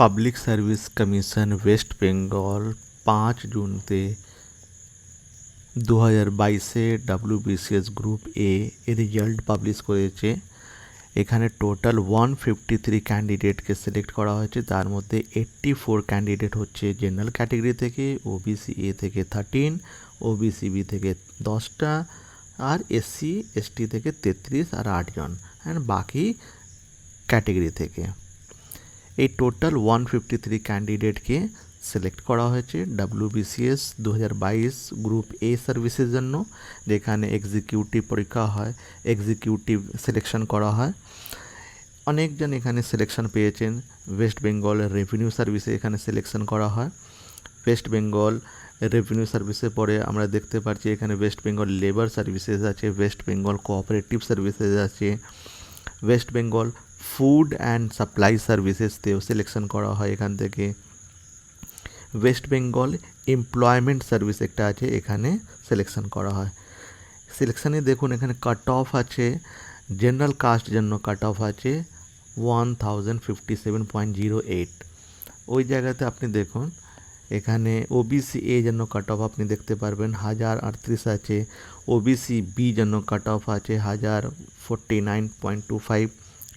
Public service commission West Bengal 5 জুনতে 2022-এ WBCS group এ এর result publish করেছে। এখানে টোটাল 153 ক্যান্ডিডেটকে সিলেক্ট করা হয়েছে। তার মধ্যে 84 ক্যান্ডিডেট হচ্ছে জেনারেল ক্যাটেগরি থেকে, ওবিসি এ থেকে 13, ওবিসি বি থেকে 10টা, আর এসসি এসটি থেকে 33 আর 8 জন, অ্যান্ড বাকি ক্যাটেগরি থেকে। এই টোটাল 153 ক্যান্ডিডেটকে সিলেক্ট করা হয়েছে WBCS 2022 গ্রুপ এ সার্ভিসের জন্য, যেখানে এক্সিকিউটিভ পরীক্ষা হয়, এক্সিকিউটিভ সিলেকশন করা হয়। অনেকজন এখানে সিলেকশন পেয়েছেন। ওয়েস্ট বেঙ্গল রেভিনিউ সার্ভিসে এখানে সিলেকশন করা হয়। ওয়েস্ট বেঙ্গল রেভিনিউ সার্ভিসের পরে আমরা দেখতে পাচ্ছি এখানে ওয়েস্ট বেঙ্গল লেবার সার্ভিসেস আছে, ওয়েস্ট বেঙ্গল কোঅপারেটিভ সার্ভিসেস আছে, West Bengal food and supply সার্ভিসেসতেও সিলেকশন করা হয় এখান থেকে। ওয়েস্ট বেঙ্গল এমপ্লয়মেন্ট সার্ভিস একটা আছে, এখানে সিলেকশন করা হয়। সিলেকশানে দেখুন এখানে কাট অফ আছে, জেনারেল কাস্ট জন্য কাট অফ আছে 1057.08। ওই জায়গাতে আপনি দেখুন এখানে ওবিসি এ জন্য কাট অফ আপনি দেখতে পারবেন 1038 আছে, ওবিসি বি জন্য কাট অফ আছে 1049.25,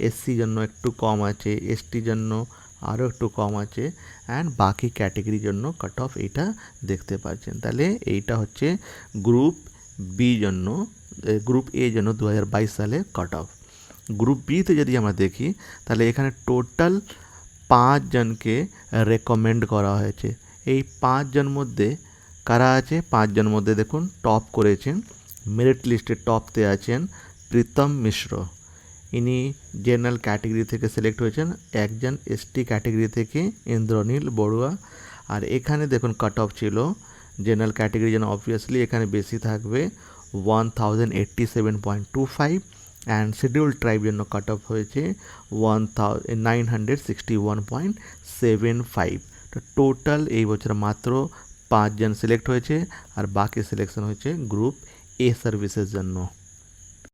এসসি জন্য একটু কম আছে, এসটি জন্য আরও একটু কম আছে, অ্যান্ড বাকি ক্যাটেগরির জন্য কাট অফ এইটা দেখতে পাচ্ছেন। তাহলে এইটা হচ্ছে গ্রুপ বি জন্য, গ্রুপ এ জন্য 2022 সালে কাট অফ। গ্রুপ বিতে যদি আমরা দেখি তাহলে এখানে টোটাল 5 জনকে রেকমেন্ড করা হয়েছে। এই 5 জন মধ্যে কারা আছে? 5 জন মধ্যে দেখুন টপ করেছেন, মেরিট লিস্টে টপতে আছেন প্রীতম মিশ্র। ইনি জেনারেল ক্যাটেগরি থেকে সিলেক্ট হয়েছেন। একজন এসটি ক্যাটেগরি থেকে ইন্দ্রনীল বড়ুয়া। আর এখানে দেখুন কাট অফ ছিল জেনারেল ক্যাটেগরি যেন অবভিয়াসলি এখানে বেশি থাকবে 1087.25, অ্যান্ড শিডিউল ট্রাইব জন্য কাট অফ হয়েছে 961.75। তো টোটাল এই বছর মাত্র 5 জন সিলেক্ট হয়েছে, আর বাকি সিলেকশন হয়েছে গ্রুপ এ সার্ভিসের জন্য।